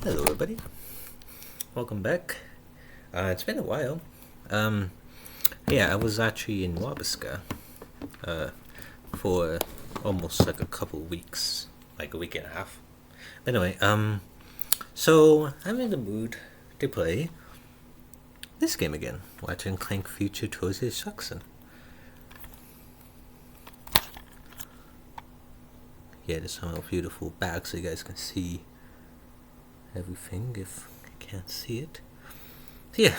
Hello, everybody. Welcome back. It's been a while. Um, yeah, I was actually in Wabasca for almost like a couple weeks, like a week and a half. Anyway, so I'm in the mood to play this game again. Watching Clank Future Towards Destruction. Yeah, there's some beautiful bags so you guys can see everything if you can't see it. So yeah,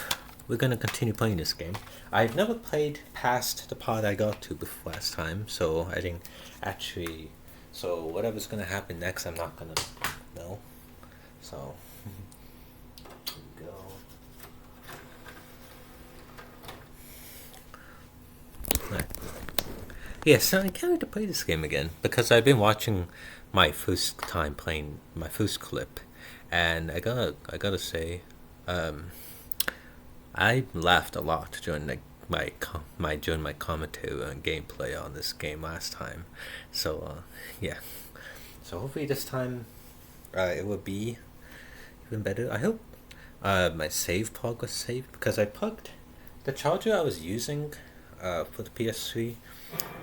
we're gonna continue playing this game. I've never played past the part I got to before last time, so I think actually, so whatever's gonna happen next, I'm not gonna know. So here we go. Right. Yeah, so I can't wait to play this game again because I've been watching my first time playing my first clip, and I gotta say, I laughed a lot during during my commentary and gameplay on this game last time. So yeah, so hopefully this time it will be even better. I hope my save plug was saved because I plugged the charger I was using for the PS3.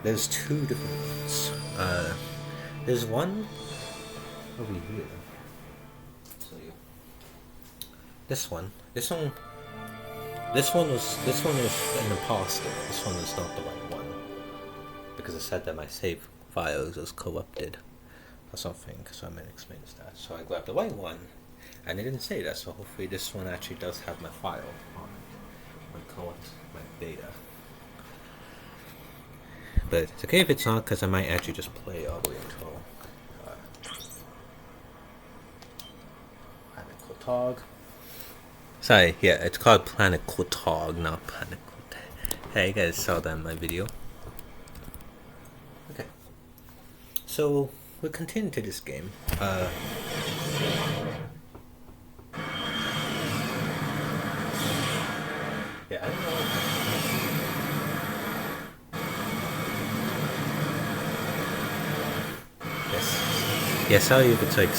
There's two different ones. There's one over here. So yeah. This one. This one was an imposter. This one is not the right one because it said that my save files was corrupted or something. So I'm gonna explain that. So I grabbed the right one, and it didn't say that. So hopefully this one actually does have my file on it, my current, my data. But it's okay if it's not, because I might actually just play all the way until Planet Kotog. Sorry, yeah, it's called Planet Kotog, not Planet Kotog. Hey, you guys saw that in my video. Okay. So, we'll continue to this game. Yeah, I don't know. Yeah, sorry if it's like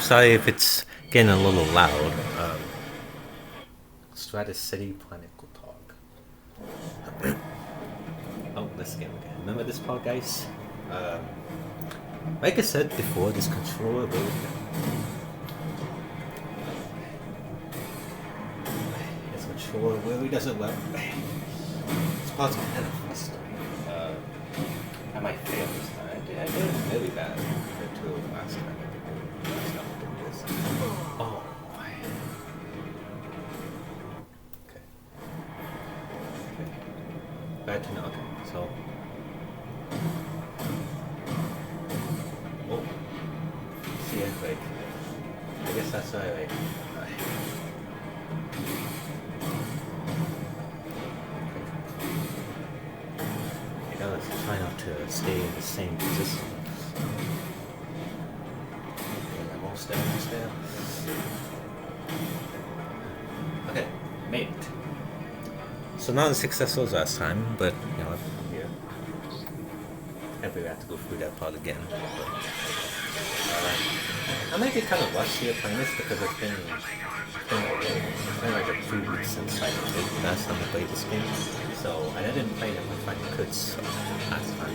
sorry if it's getting a little loud. Stratus City Planet Kotog. Oh, this game again. Remember this part, guys? Like I said before, this controller really doesn't work. This part's kind of frustrating. I might fail this time. I did it really bad compared to last time I did this. Oh my. Okay. Bad to know. Okay, so. Oh. See it, like. I guess that's why I. Let's try not to stay in the same position. Okay, almost there. Okay, made it. So not as successful as last time, but you know, I'm here. I think we have to go through that part again. I might be kind of rusty at playing this because it's been like a few weeks since I played last time I played this game. So, and I didn't play it with my kids last time.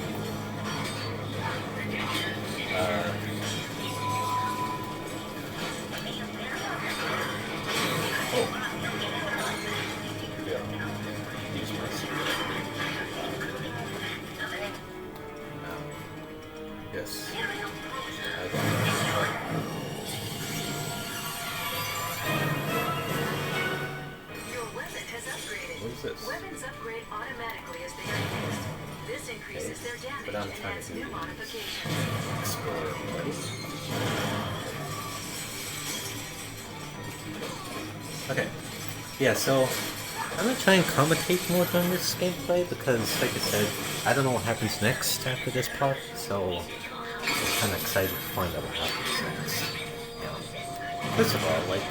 Oh. Yeah. Use my secret. Yes. I got it. What is this? Weapons upgrade automatically as they are used. This increases their damage and adds new modifications. Explore everybody. Okay. Yeah, so I'm gonna try and commentate more during this gameplay because, like I said, I don't know what happens next after this part, so I'm kind of excited to find out what happens next. Yeah. First of all, like,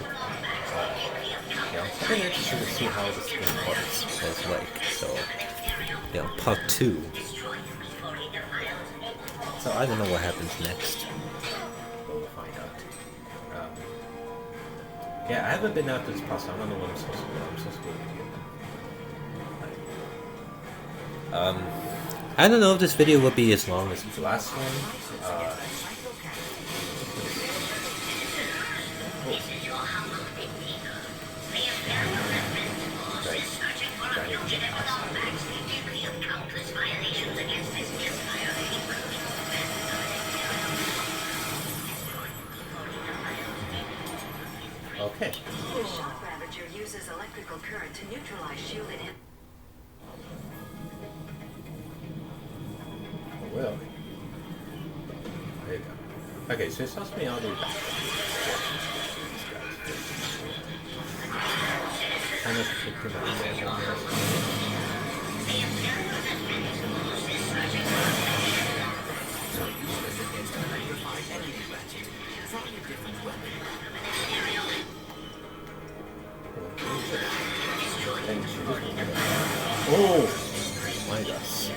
I'm really interested to see how this game was like. So, part 2. So I don't know what happens next, but we'll find out. Yeah, I haven't been out to this process. I don't know what I'm supposed to do. I'm supposed to go I don't know if this video will be as long as the last one. Okay. The shock ravager uses electrical current to neutralize shielded. Well, there you go. Okay, so it's supposed to be all the way back. Kind of picking up oh my gosh.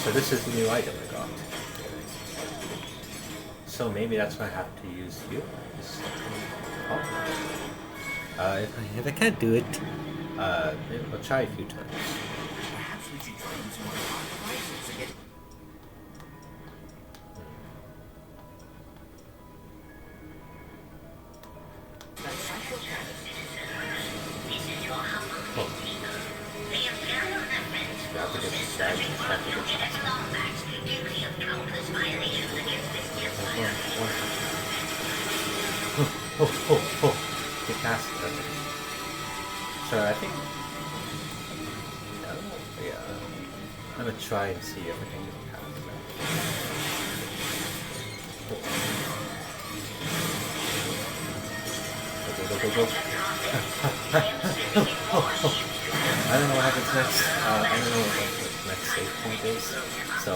So this is the new item I got. So maybe that's why I have to use you. Oh. If I can't do it, maybe I'll try a few times. Perhaps we should try using one of our devices again. Get past it. So I think, I'm gonna try and see if I can get past that. Go. I don't know what happens next. I don't know what the next save point is. So,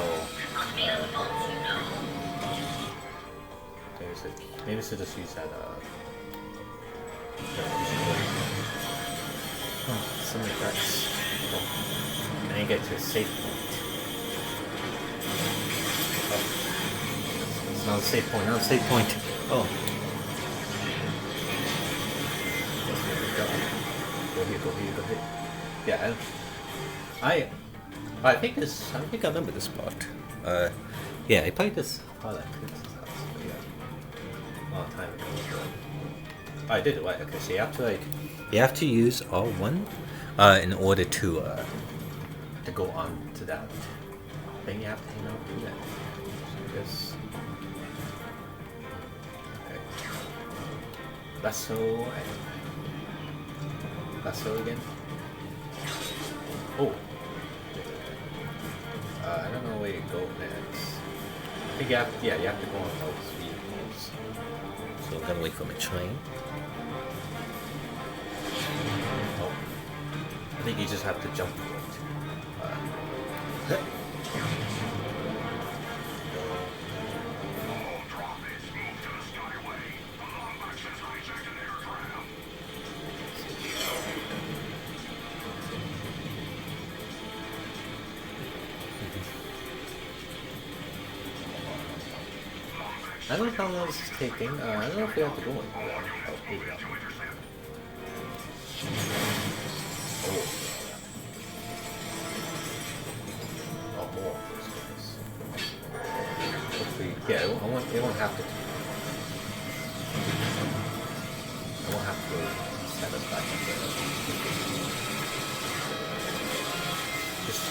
maybe I should just use that. Some effects. And then get to a safe point. Oh. It's not a safe point, not a safe point. Oh. Go here. Yeah, I think I remember this part. Yeah, I played this. Like this house, but yeah, a long time ago. I did it right. Okay, so you have to use R1 in order to go on to that thing. You have to hang out do that. So just okay. Lasso again. Oh. I don't know where you go next. I think you have to go on those vehicles. So I'm gonna wait for my train. Oh. I think you just have to jump for it. I don't know how long this is taking. I don't know if we have to go in. Oh, here we go. Oh. Oh, more of those guys. Hopefully, yeah, it won't have to. I won't have to set us back up there. Just.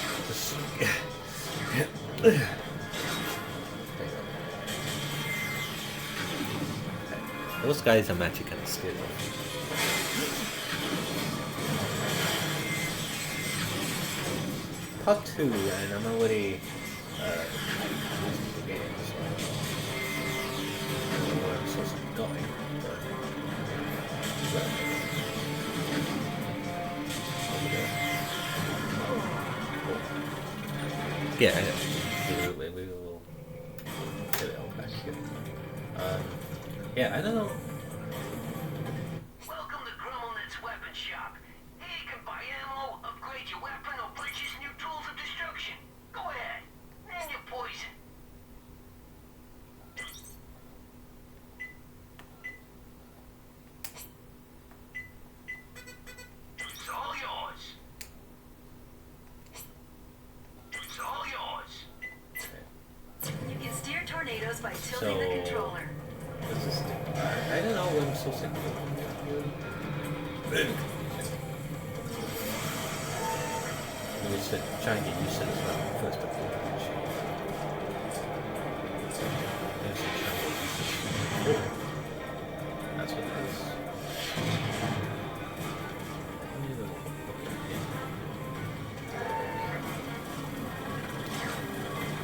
Those guys I'm actually kind of scared of. Part 2, and I'm already using the game, so I don't know where I'm supposed to be going. But, yeah, we will get it all back here. Yeah, I don't know. Welcome to Grummelnet's weapon shop. Here you can buy ammo, upgrade your weapon, or purchase new tools of destruction. Go ahead, name your poison. Closing the controller. What's this do? I don't know what I'm supposed to do. Maybe it's to try and get used to this one first before I can shoot. Maybe it's to try and get used to this. That's what it is.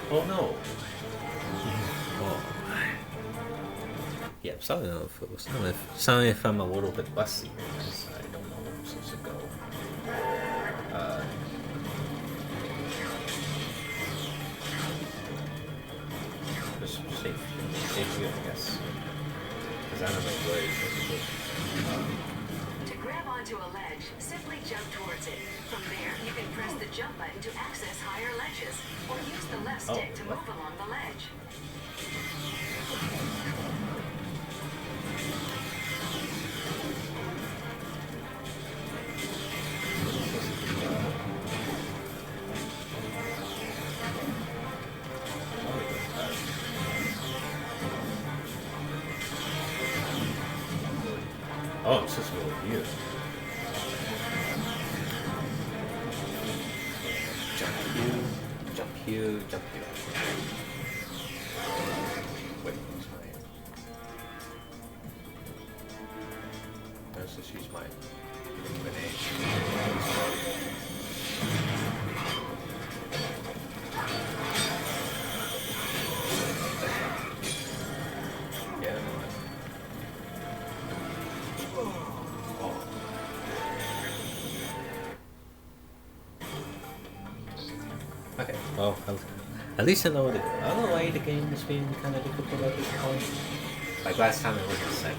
Oh no! Oh. Yeah, sorry if it was. Sorry if I'm a little bit busty. Because I don't know where I'm supposed to go. Just safe here, I guess. Because I don't know where it's supposed to go. To grab onto a ledge, simply jump towards it. From there, you can press the jump button to access higher ledges, or use the left stick to move along the ledge. Oh, it's just over here. Jump here, jump here, jump here. Wait, what's my... Let's just use my grenade. Yeah, okay, well, at least I know what to do. I don't know why the game is being kind of difficult at this point. Like last time it was just like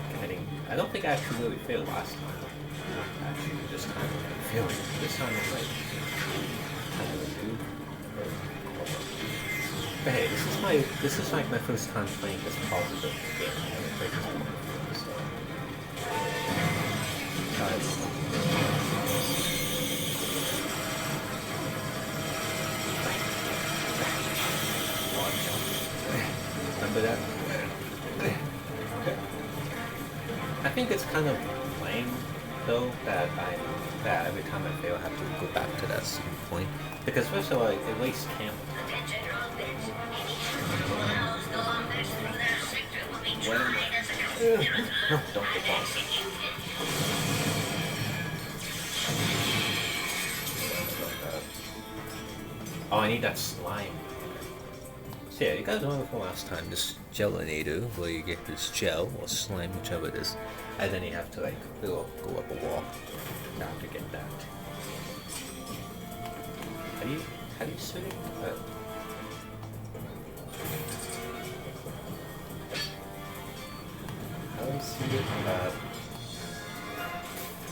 I don't think I actually really failed last time. Actually, this time I failed. This time I'm like kind of a noob. But hey, this is like my first time playing this part of the game. I haven't played this one before, so. Remember that? I think it's kind of lame though that every time I fail I have to go back to that same point. Because first of all it wastes camera. No, don't get lost. Oh, I need that slime. So yeah, you guys remember from last time, this gelinator, where you get this gel or slime, whichever it is, and then you have to like go up a wall now to get that. How do you shoot it? How do you see it?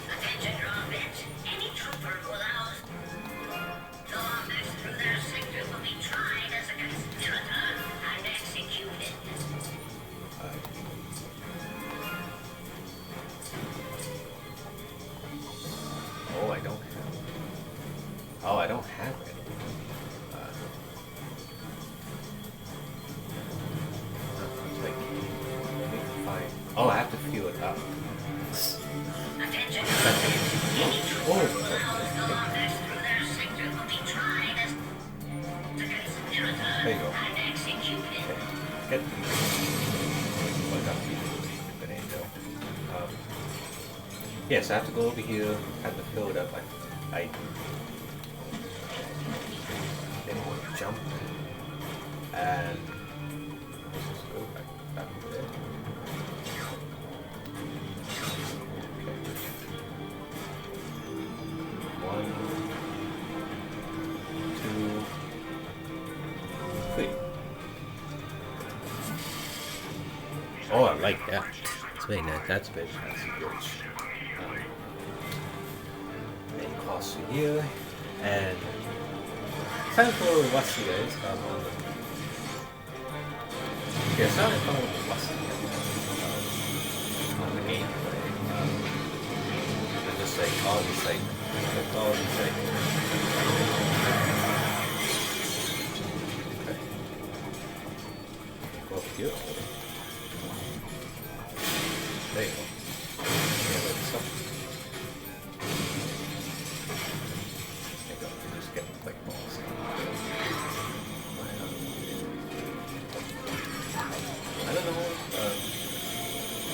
Attention convicts. Any trooper who allows zombies through their sector will be tried as a conspirator and executed. Oh, I don't have it. Oh, I don't have it. It's like, let me find. Oh, I have to fuel it up. Attention Oh. allows zombies through their sector will be tried as a conspirator There you go. and executed. Get what got me the angel. Yes, I have to go over here, have to fill it up. I then jump and let's just go back over there. One, two, three. Oh, I like that. That's very nice. That's good. That's good. And cross through here, and time for Rusty guys. Yeah, sorry for Rusty on the gameplay. And just like all these like okay. Go up here. There you go. Yeah, like so. There you go. You just get like balls. I don't know.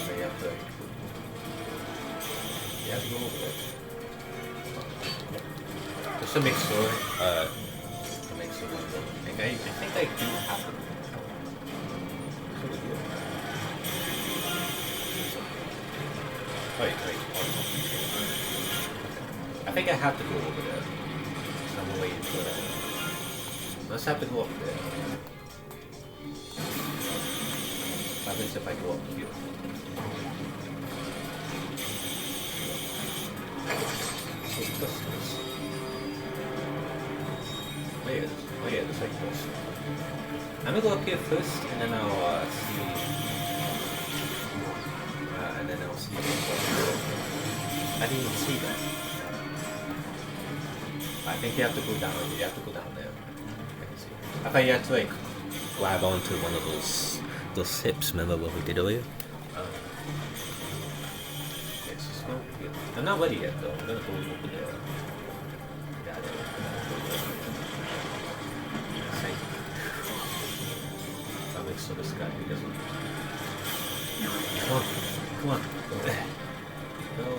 Where you have to. You have to go over there. Just to make sure. To make sure. I think I do have to. Wait. I think I have to go over there. Some way to go there. Let's have to go up there. What happens if I go up here? Oh yeah, there's like this. I'm gonna go up here first, and then I'll see. And then I'll see. I didn't even see that. I think you have to go down. You have to go down there. I can see. I thought you had to like grab onto one of those hips. Remember what we did earlier? Let's just go here. I'm not ready yet though. I'm gonna go over there. I'll make sure this guy doesn't. Come on. Go there. Go. There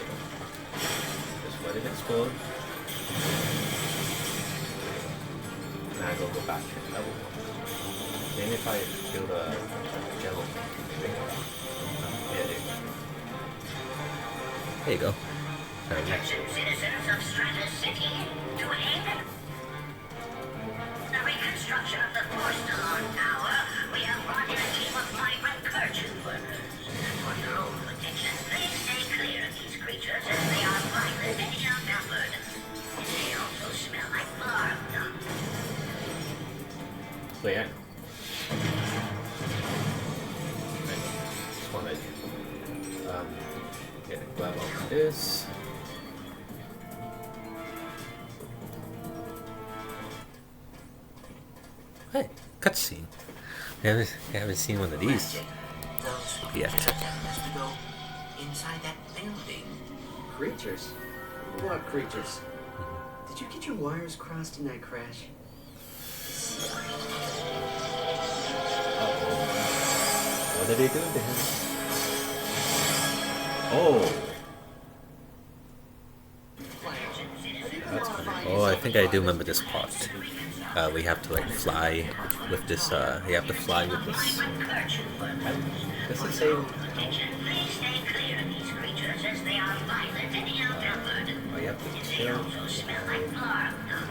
you go. Just let it explode. Now I go back to level 1. Then if I build a gel. Yeah, there you go. Alright, next. Citizens of Strata City to aid the reconstruction of the Porcelain Tower. We have brought in a team of migrant purchase workers. For your own protection, please stay clear of these creatures as they are violent and ill-tempered. They also smell like barb dung. So yeah. Just wanted yeah, grab all this. Hey, cutscene. I haven't seen one of these yet. Inside that building. Creatures? What creatures? Did you get your wires crossed in that crash? What did they do to him? Oh! That's funny. Oh, I think I do remember this part. We have to like fly with this, you have to fly with this. Does it say? Please stay clear of these creatures as they are violent and ill-tempered. Oh, you have to They kill. also smell like barb dung.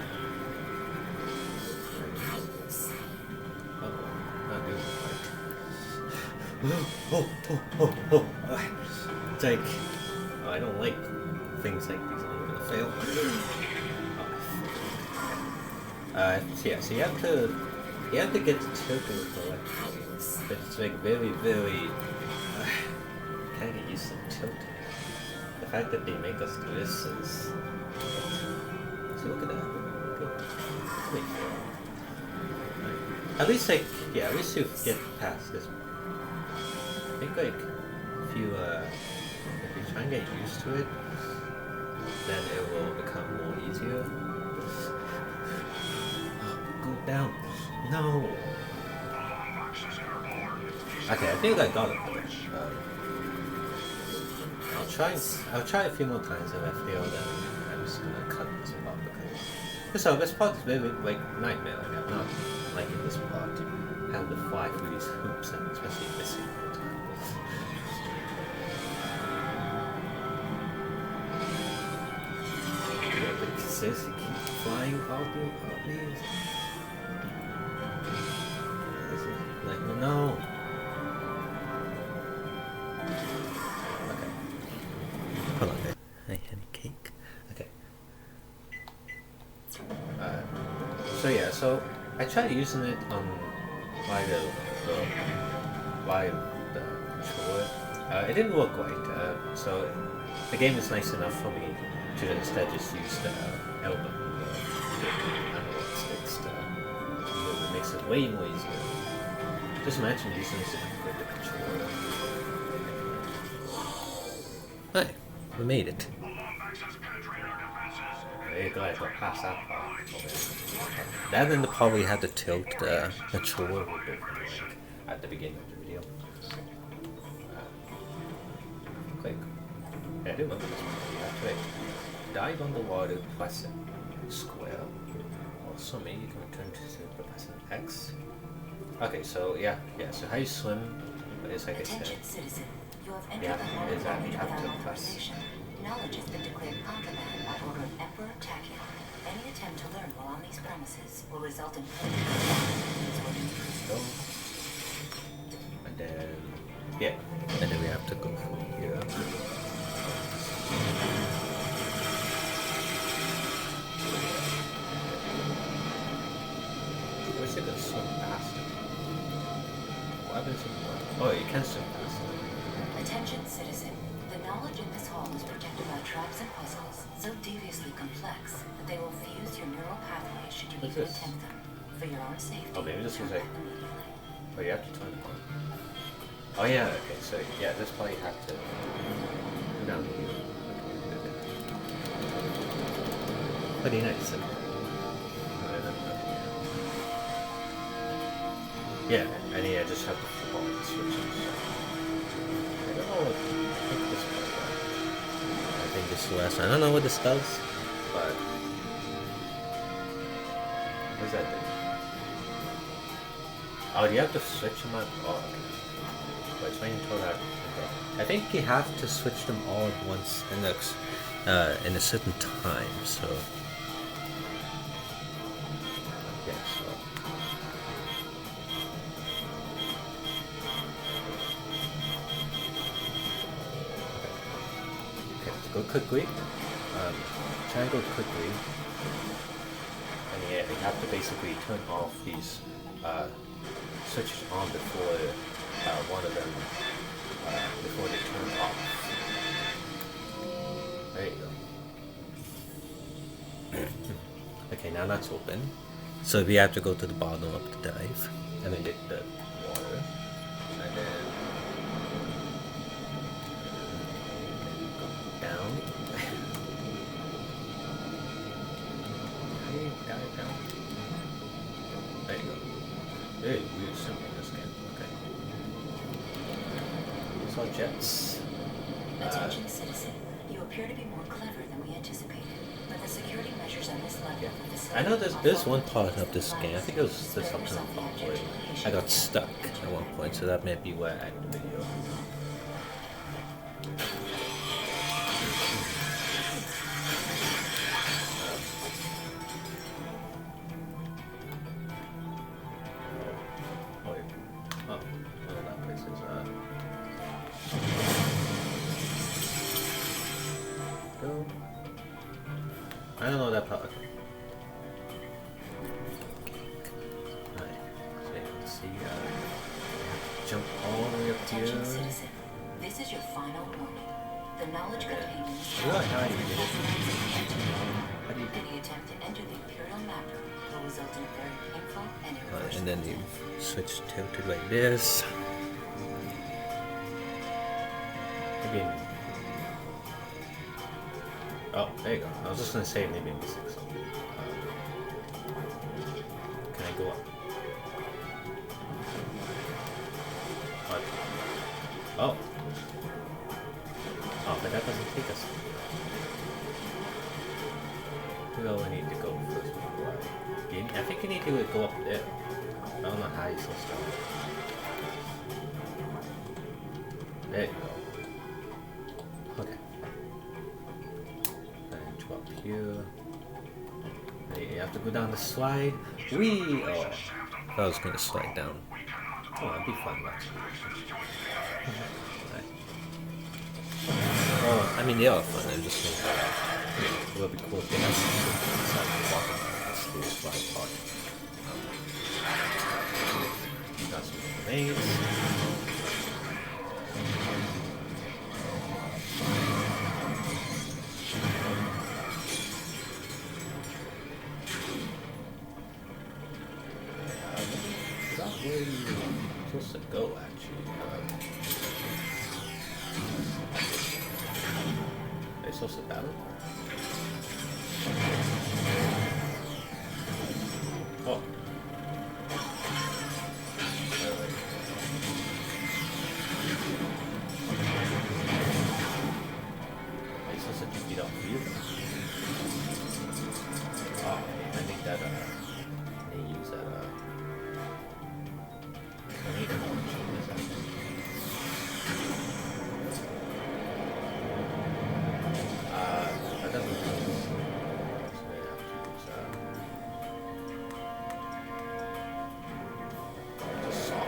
Oh. It's like, oh, I don't like things like these. I'm gonna fail. Yeah, so you have to get the tilting correctly. But it's like very, kind of used to tilting. The fact that they make us do this is. So look at that. Wait. At least like, yeah, at least you get past this. I think like if you try and get used to it, then it will become more easier. Go down. No. Okay, I think I got it. I'll try a few more times. If I fail, then I'm just gonna cut this part because this part is very like nightmare. Like I'm not liking this part. Having to fly through these hoops and especially missing all the time. It says you keep flying all these. Like no. Okay. Hold on. Hey, honey cake. Okay. So I tried using it on by the chore. It didn't work right. So the game is nice enough for me to instead just use the elbow, the analog sticks. It makes it way more easier. Just imagine using this if you could. We made it. There you go, I got past that part. That and probably had to tilt the controller a bit, like, at the beginning of the video. Quick. Yeah, I do remember this one. You have to like, dive underwater, press square. Also, maybe you can return to pressing X. Okay, so yeah. So how you swim is like I said. Attention, citizen. You have entered Yeah, the hall is that you without have to press. authorization. Knowledge has been declared contraband by order of Emperor Ratchet. Any attempt to learn while on these premises will result in Go. And then yeah, and then we have to go from here. I wish you could swim faster. Why haven't you? Oh, you can swim faster. Attention, citizen. The knowledge in this hall is protected by traps and puzzles, so deviously complex that they will fuse your neural pathways should you What's even this? attempt them. For your own safety. Oh, maybe this turn is like- back immediately. Oh, you have to turn it on. Oh yeah, okay, so yeah, this probably have to go down here. Pretty nice. Yeah, and yeah, just have to flip all the switches. I don't know what I think this one. I think this is the last one. I don't know what this does, but what does that do? Oh, do you have to switch them up? Oh, okay. But it's when you throw that. Okay. I think you have to switch them all at once in a certain time. So yeah. So okay. Go quickly. Try and go quickly. And yeah, you have to basically turn off these switches on before one of them before they turn off. There you go. Okay, now that's open. So we have to go to the bottom of the dive and then get the water, and then go down. Hey, dive down. There you go. Very weird simple in this game. Okay. These are jets. Attention, citizen. You appear to be more clever than we anticipated, but the security measures on this level Yeah. of the facility I know there's are one far part of this game. I think it was this up to the part where I got stuck at one point, so that may be where I ended the video. Oh, wait. Oh, that place is go. I don't know that part. Okay. Alright, so you can see, jump all the way up here. Attention, citizen. This is your final warning. The knowledge contained in this I realize how you did it. How do you Any attempt to enter the Imperial map room will result in a very painful and irreversible and then you death. switch tilted like this. Maybe. Oh, there you go. I was just gonna say maybe missing something. Can I go up? What? Oh. Oh, but that doesn't take us. We all need to go first before I think you need to go up there. I don't know how you're supposed to. There you go. Okay. And to up here. Hey, you have to go down the slide. Whee! Oh, I was gonna slide down. Oh, that'd be fun, actually. Oh, I mean, they are fun. I'm just thinking it would be cool if they had something inside the bottom. That's the slide part. Got some grenades. Is that where you're supposed to go, actually? supposed to battle? Oh. Wait. Are you supposed to beat up you? Oh, I think that they use that tornado launch on this, I think. That doesn't make sense. So they have to use just saw.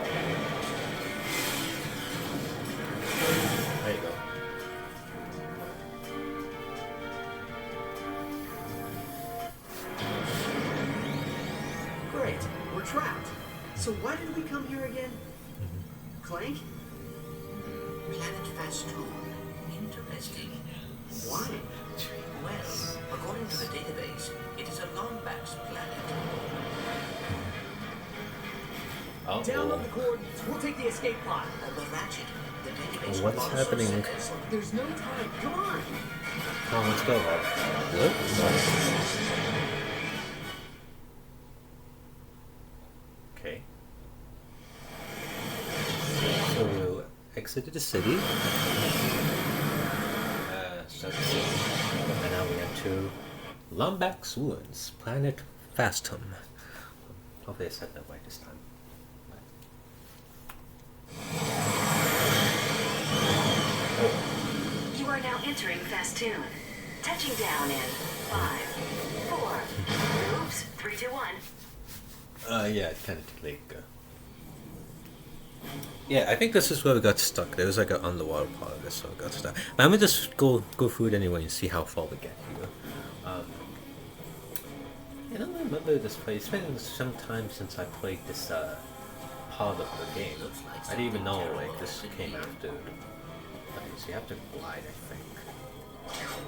There you go. Great, we're trapped. So why did we come here again? Clank? Planet Fastoon. Interesting. Why? Well, according to the database, it is a Lombax planet. Oh, Download the coordinates. We'll take the escape pod. But Ratchet, the database What's also happening? says There's no time. Come on. Come on, let's go, Bob. What? okay. So we exited the city. So let's see. And now we are to Lombax Ruins, Planet Fastum. Hopefully I said that right this time. You are now entering Fastoon. Touching down in 5, 4. Oops, 3, 2, 1. Yeah, kind of like. Yeah, I think this is where we got stuck. There was like an underwater part of this, so we got stuck. But I'm gonna just go through it anyway and see how far we get here. I don't remember this place. It's been some time since I played this part of the game. I didn't even know like this came after. Okay, so you have to glide, I think.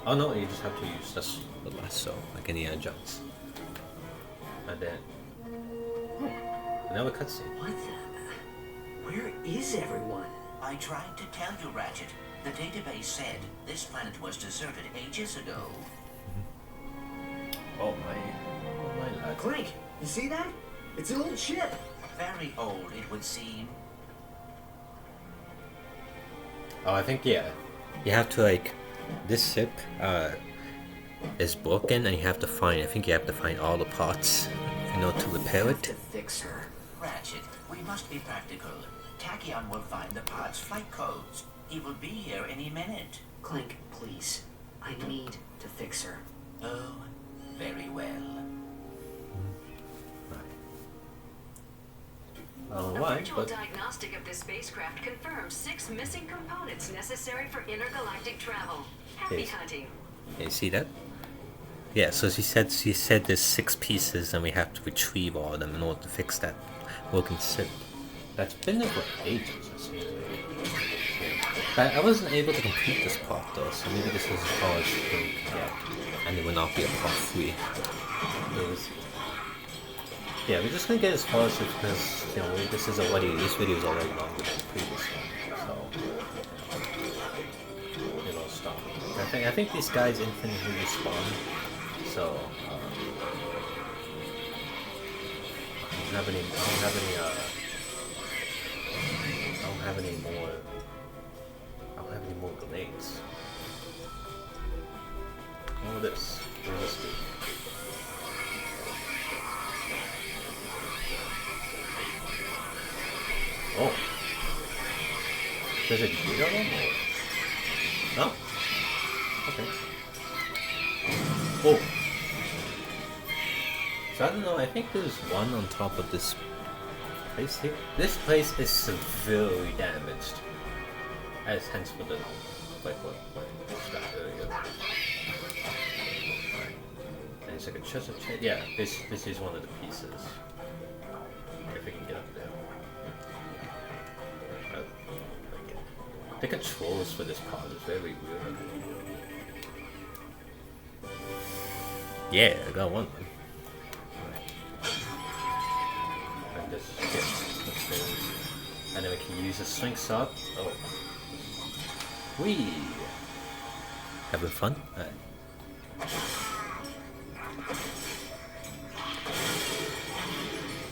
Oh no, you just have to use this the lasso, like Indiana Jones. And then another cutscene. What the? Where is everyone? I tried to tell you, Ratchet. The database said this planet was deserted ages ago. Oh my lad. Clank, you see that? It's an old ship. Very old, it would seem. Oh, I think yeah. You have to like, this ship is broken, and you have to find. I think you have to find all the parts in order to repair Have to it. fix her. Ratchet, we must be practical. Tachyon will find the pod's flight codes. He will be here any minute. Clank, please. I need to fix her. Oh, very well. A Alright, virtual but diagnostic of this spacecraft confirms 6 missing components necessary for intergalactic travel. Happy Yes. hunting. you see that? Yeah. So she said there's 6 pieces, and we have to retrieve all of them in order to fix that broken ship. That's been there for ages, it seems like. But I wasn't able to complete this part though, so maybe this is as far as we can get, and it will not be a part 3. Yeah, we're just gonna get as far as it because this video is already longer than the previous one, so it'll stop. I think these guys infinitely respawn, so I don't have any more grenades. All this. What does this do? Oh. Does it do that one? No? Okay. Oh. So I don't know, I think there's one on top of this place here. This place is severely damaged. As hence for the what stuff earlier. Alright. And it's like a treasure chest. Yeah, this is one of the pieces. If we can get up there. The controls for this part is very weird. Yeah, I got one. And just get upstairs. And then we can use a slingshot. Oh. Whee! Having fun?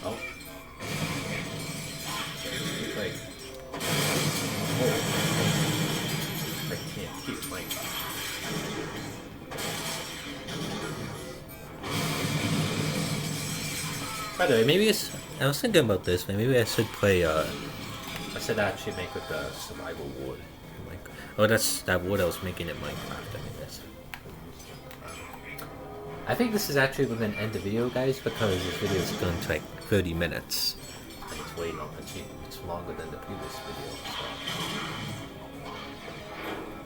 Oh. Wait. Oh. I can't keep playing. By the way, maybe it's. I was thinking about this. Maybe I should play. I said actually make with the survival wood. Like, oh, that's that wood I was making in Minecraft. I mean, that's. I think this is actually going to end the video, guys, because this video is going to like 30 minutes. It's way long. It's longer than the previous video. So.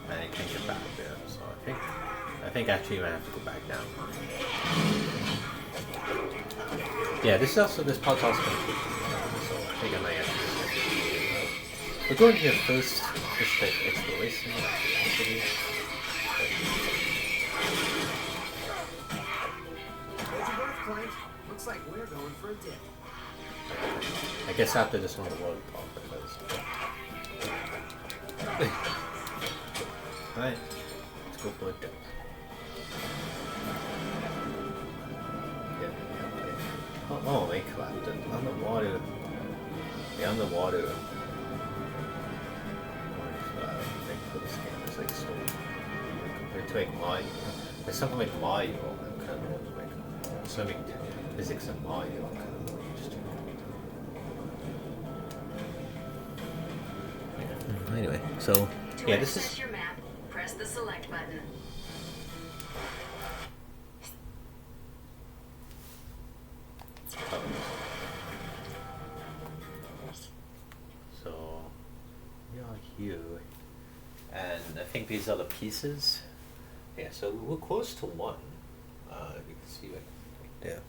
And I can't get back there. So I think actually I have to go back down. Yeah, this part's also going to take, so I think I might have to. We're going here first, just like exploration. Hold your breath, Clank. Looks like we're going for a dip. I guess after this one, the water pump because. Alright, let's go for a dip. Oh, they clapped it. Underwater. The underwater thing for this game is like so. Compared to like Mario. It's something like Mario. I'm kind of like. Swimming physics in Mario. I'm kind of interested. Anyway, so To yeah, this access is. your map, press the select button. So we are here. and I think these are the pieces. Yeah, so we're close to one. You can see it there.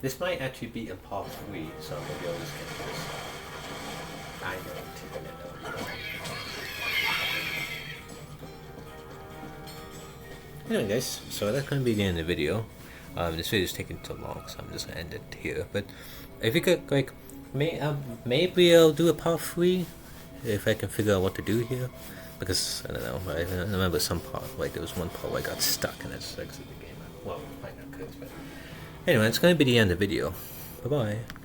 This might actually be in part 3, so maybe I'll just get this. I know. Anyway, guys, so that's going to be the end of the video. This video is taking too long, so I'm just going to end it here. But if you could, like, maybe I'll do a part 3 if I can figure out what to do here. Because, I don't know, I remember some part, like, there was one part where I got stuck and I just exited the game. Well, I might not could, but anyway, it's going to be the end of the video. Bye-bye.